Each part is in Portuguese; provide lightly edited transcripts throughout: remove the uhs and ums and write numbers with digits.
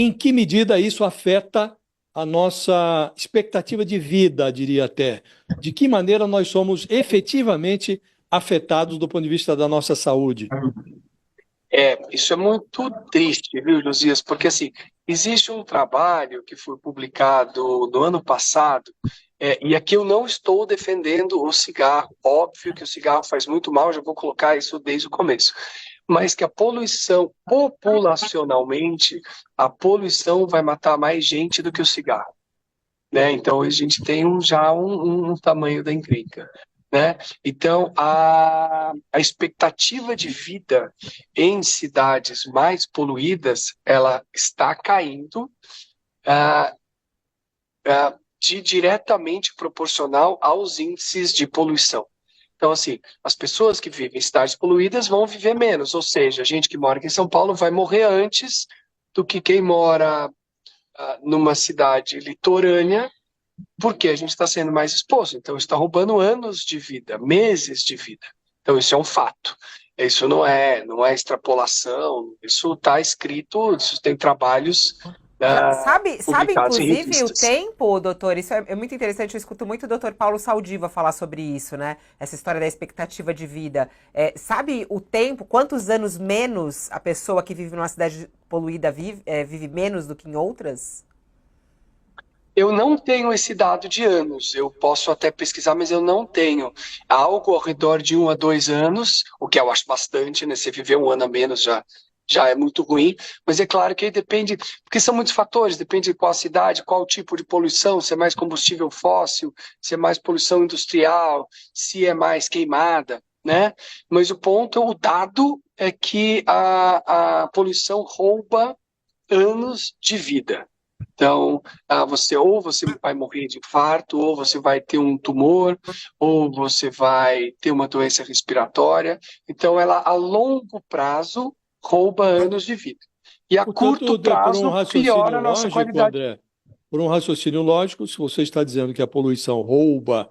em que medida isso afeta a nossa expectativa de vida, diria até. De que maneira nós somos efetivamente afetados do ponto de vista da nossa saúde? Isso é muito triste, viu, Josias? Porque, assim, existe um trabalho que foi publicado no ano passado, e aqui eu não estou defendendo o cigarro. Óbvio que o cigarro faz muito mal, já vou colocar isso desde o começo. Mas que a poluição, populacionalmente, a poluição vai matar mais gente do que o cigarro, né? Então a gente tem já um tamanho da encrenca, né? Então a expectativa de vida em cidades mais poluídas, ela está caindo, ah, diretamente proporcional aos índices de poluição. Então, assim, as pessoas que vivem em cidades poluídas vão viver menos, ou seja, a gente que mora aqui em São Paulo vai morrer antes do que quem mora numa cidade litorânea, porque a gente está sendo mais exposto. Então, está roubando anos de vida, meses de vida. Então, isso é um fato. Isso não é extrapolação, isso está escrito, isso tem trabalhos Sabe, publicados em inclusive, o revistas. tempo, doutor, isso é muito interessante, eu escuto muito o doutor Paulo Saldiva falar sobre isso, né? Essa história da expectativa de vida. Sabe o tempo, quantos anos menos a pessoa que vive numa cidade poluída vive menos do que em outras? Eu não tenho esse dado de anos, eu posso até pesquisar, mas eu não tenho. Algo ao redor de 1 a 2 anos, o que eu acho bastante, né? Você viver um ano a menos já é muito ruim, mas é claro que aí depende, porque são muitos fatores, depende de qual cidade, qual tipo de poluição, se é mais combustível fóssil, se é mais poluição industrial, se é mais queimada, né? Mas o dado é que a poluição rouba anos de vida. Então, você vai morrer de infarto, ou você vai ter um tumor, ou você vai ter uma doença respiratória. Então, ela a longo prazo rouba anos de vida. E a curto Portanto, por um prazo piora raciocínio a nossa lógico, qualidade. André, por um raciocínio lógico, se você está dizendo que a poluição rouba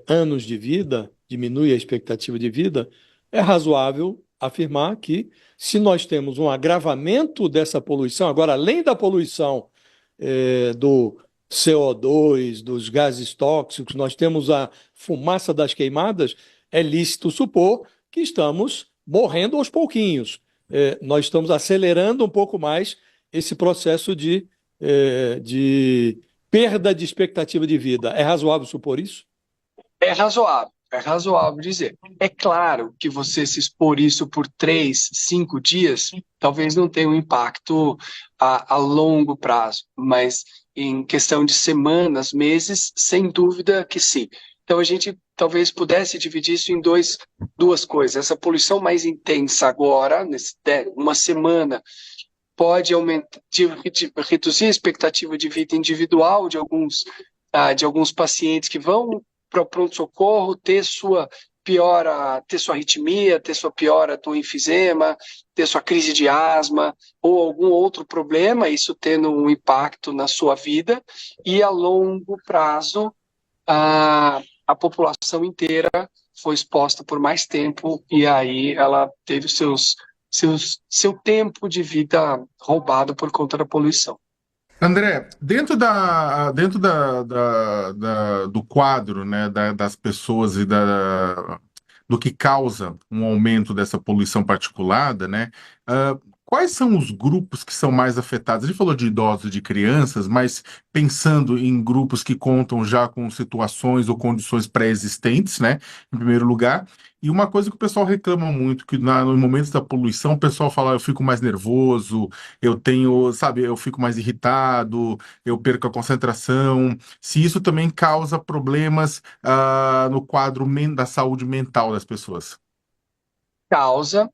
anos de vida, diminui a expectativa de vida, é razoável afirmar que, se nós temos um agravamento dessa poluição, agora, além da poluição do CO2, dos gases tóxicos, nós temos a fumaça das queimadas, é lícito supor que estamos morrendo aos pouquinhos. Nós estamos acelerando um pouco mais esse processo de perda de expectativa de vida. É razoável supor isso? É razoável dizer. É claro que você se expor isso por 3, 5 dias, talvez não tenha um impacto a longo prazo, mas em questão de semanas, meses, sem dúvida que sim. Então a gente talvez pudesse dividir isso em duas coisas. Essa poluição mais intensa agora, uma semana, pode aumentar, reduzir a expectativa de vida individual de alguns pacientes que vão para o pronto-socorro ter sua arritmia, ter sua piora do enfisema, ter sua crise de asma ou algum outro problema, isso tendo um impacto na sua vida, e a longo prazo a população inteira foi exposta por mais tempo e aí ela teve seu tempo de vida roubado por conta da poluição. André, do quadro, né, das pessoas do que causa um aumento dessa poluição particulada, né, quais são os grupos que são mais afetados? A gente falou de idosos e de crianças, mas pensando em grupos que contam já com situações ou condições pré-existentes, né, em primeiro lugar. E uma coisa que o pessoal reclama muito, que no momentos da poluição, o pessoal fala, eu fico mais nervoso, eu tenho, sabe, eu fico mais irritado, eu perco a concentração. Se isso também causa problemas, no quadro da saúde mental das pessoas. Causa,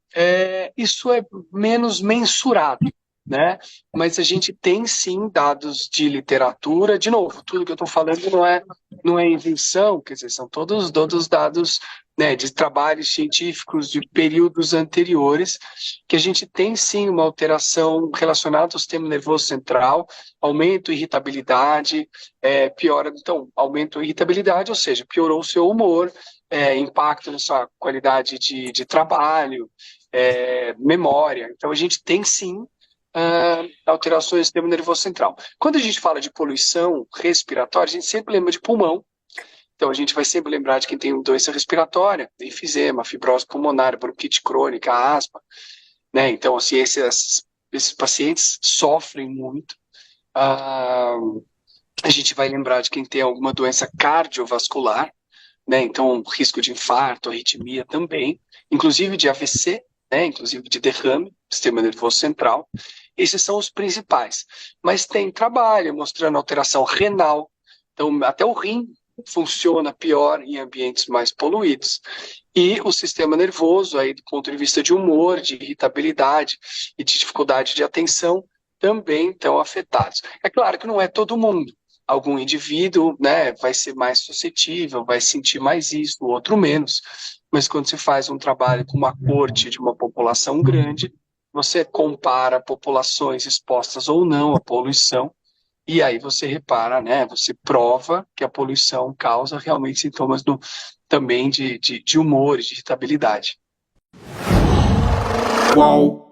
isso é menos mensurado, né? Mas a gente tem sim dados de literatura, de novo, tudo que eu estou falando não é invenção, quer dizer, são todos dados, né, de trabalhos científicos de períodos anteriores, que a gente tem sim uma alteração relacionada ao sistema nervoso central, aumento de irritabilidade, piora, então, aumento de irritabilidade, ou seja, piorou o seu humor, impacto na sua qualidade de trabalho, memória. Então, a gente tem sim alterações do sistema nervoso central. Quando a gente fala de poluição respiratória, a gente sempre lembra de pulmão. Então, a gente vai sempre lembrar de quem tem doença respiratória, enfisema, fibrose pulmonar, bronquite crônica, asma, né? Então, assim, esses pacientes sofrem muito. A gente vai lembrar de quem tem alguma doença cardiovascular, né? Então, risco de infarto, arritmia também, inclusive de AVC, né? Inclusive de derrame, sistema nervoso central. Esses são os principais. Mas tem trabalho mostrando alteração renal. Então, até o rim funciona pior em ambientes mais poluídos. E o sistema nervoso, aí, do ponto de vista de humor, de irritabilidade e de dificuldade de atenção, também estão afetados. É claro que não é todo mundo. Algum indivíduo, né, vai ser mais suscetível, vai sentir mais isso, o outro menos. Mas quando se faz um trabalho com uma corte de uma população grande, você compara populações expostas ou não à poluição, e aí você repara, né, você prova que a poluição causa realmente sintomas também de humor, de irritabilidade. Qual